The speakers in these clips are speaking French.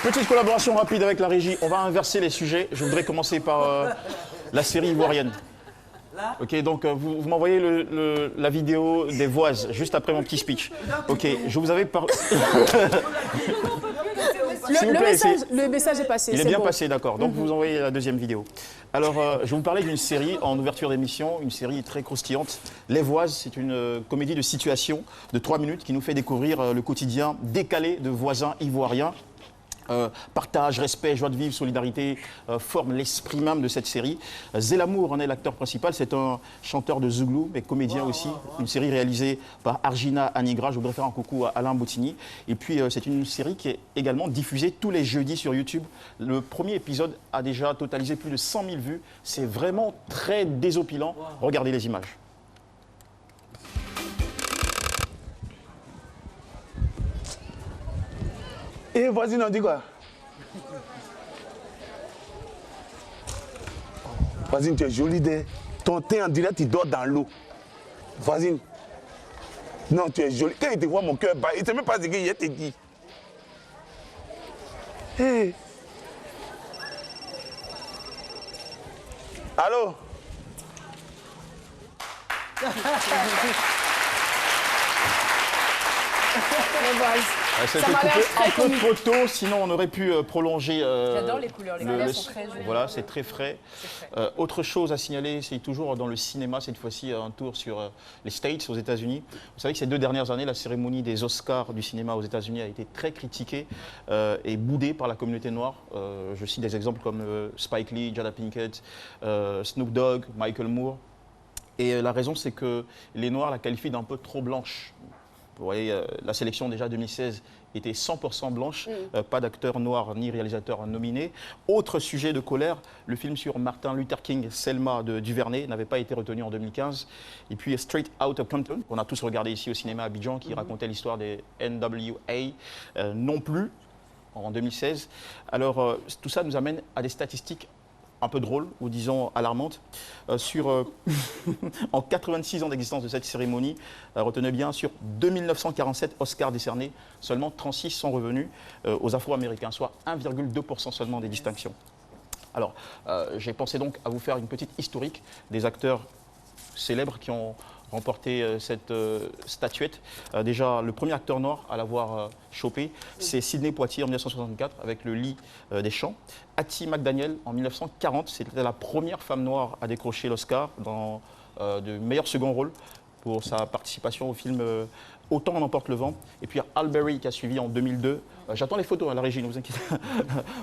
Petite collaboration rapide avec la régie. On va inverser les sujets. Je voudrais commencer par la série ivoirienne. Ok, donc vous m'envoyez la vidéo des Voises juste après mon petit speech. Ok, je vous avais parlé. Le message est passé. Il est bien bon. passé, d'accord. Donc vous envoyez la deuxième vidéo. Alors, je vais vous parler d'une série en ouverture d'émission, une série très croustillante. Les Voises, c'est une comédie de situation de 3 minutes qui nous fait découvrir le quotidien décalé de voisins ivoiriens. Partage, respect, joie de vivre, solidarité forment l'esprit même de cette série. Zelamour en est l'acteur principal, c'est un chanteur de Zouglou, mais comédien aussi. Une série réalisée par Argina Anigra, je voudrais faire un coucou à Alain Boutini. Et puis c'est une série qui est également diffusée tous les jeudis sur YouTube. Le premier épisode a déjà totalisé plus de 100 000 vues. C'est vraiment très désopilant. Regardez les images. Et voisine, on dit quoi? Voisine, tu es jolie d'elle. Ton teint, en direct, il dort dans l'eau. Voisine. Non, tu es jolie. Quand il te voit, mon cœur bat. Il ne sait même pas ce qu'il te dit. Hé. Allô? C'était coupé un peu trop tôt, sinon on aurait pu prolonger. J'adore les couleurs, les couleurs sont très jolies. Voilà, c'est très frais. Autre chose à signaler, c'est toujours dans le cinéma, cette fois-ci un tour sur les States, aux États-Unis. Vous savez que ces 2 dernières années, la cérémonie des Oscars du cinéma aux États-Unis a été très critiquée et boudée par la communauté noire. Je cite des exemples comme Spike Lee, Jada Pinkett, Snoop Dogg, Michael Moore. Et la raison, c'est que les Noirs la qualifient d'un peu trop blanche. Vous voyez, la sélection déjà 2016 était 100% blanche, pas d'acteur noir ni réalisateur nominé. Autre sujet de colère, le film sur Martin Luther King, Selma de Duvernay, n'avait pas été retenu en 2015. Et puis Straight Outta Compton, qu'on a tous regardé ici au cinéma à Abidjan, qui racontait l'histoire des NWA, non plus en 2016. Alors tout ça nous amène à des statistiques un peu drôle, ou disons alarmante, en 86 ans d'existence de cette cérémonie, retenez bien, sur 2947 Oscars décernés, seulement 36 sont revenus aux Afro-Américains, soit 1,2% seulement des distinctions. Alors, j'ai pensé donc à vous faire une petite historique des acteurs célèbres qui ont remporté cette statuette. Déjà, le premier acteur noir à l'avoir chopé, c'est Sidney Poitier en 1964 avec Le Lit des Champs. Hattie McDaniel en 1940, c'était la première femme noire à décrocher l'Oscar dans de meilleur second rôle pour sa participation au film Autant en emporte le vent. Et puis Halle Berry qui a suivi en 2002. J'attends les photos à la régie, ne vous inquiétez pas.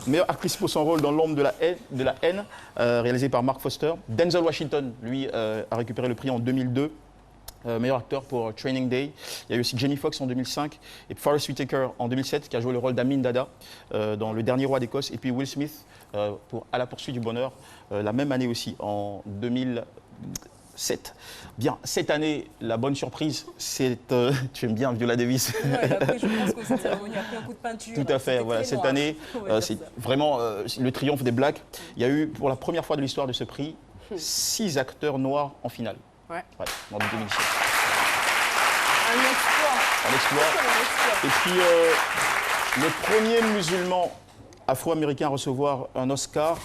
Meilleure actrice pour son rôle dans L'ombre de la haine, réalisé par Mark Foster. Denzel Washington, lui, a récupéré le prix en 2002. Meilleur acteur pour Training Day. Il y a eu aussi Jamie Foxx en 2005 et Forest Whitaker en 2007 qui a joué le rôle d'Amin Dada dans Le Dernier Roi d'Écosse. Et puis Will Smith pour À la poursuite du bonheur, la même année aussi, en 2007. Bien, cette année, la bonne surprise, c'est... tu aimes bien Viola Davis. Ouais, après, je pense que cette cérémonie a pris un coup de peinture. Tout à fait, voilà. Cette année, c'est vraiment le triomphe des Blacks. Il y a eu, pour la première fois de l'histoire de ce prix, 6 acteurs noirs en finale. Ouais. En 2017. Un exploit. Et puis, le premier musulman afro-américain à recevoir un Oscar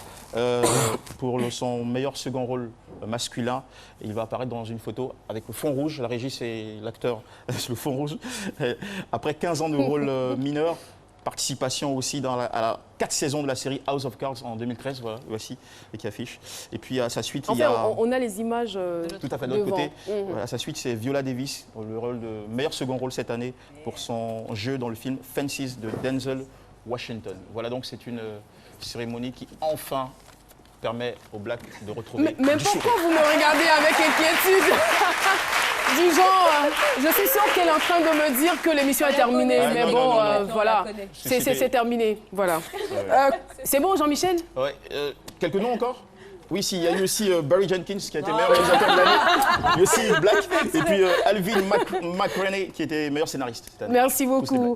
pour son meilleur second rôle masculin. Il va apparaître dans une photo avec le fond rouge. La régie, c'est l'acteur, c'est le fond rouge. Après 15 ans de rôle mineur, participation aussi dans à la 4 saisons de la série House of Cards en 2013, voilà, voici, et qui affiche. Et puis à sa suite, il y a... on a les images tout à fait de l'autre côté. À sa suite, c'est Viola Davis, le rôle de meilleur second rôle cette année pour son jeu dans le film Fences de Denzel Washington. Voilà, donc c'est une cérémonie qui enfin permet aux Blacks de retrouver Mais du pourquoi sourire. vous me regardez avec inquiétude? Du genre, je suis sûre qu'elle est en train de me dire que l'émission est terminée, Ah, mais non, bon, non, non, non. voilà, On la connaît. c'est terminé, voilà. C'est bon, Jean-Michel? Ouais, quelques noms encore? Oui, si, il y a eu aussi Barry Jenkins qui a été meilleur réalisateur de l'année. Il y a aussi Black. Et puis Alvin McRaney qui était meilleur scénariste cette année. Merci beaucoup.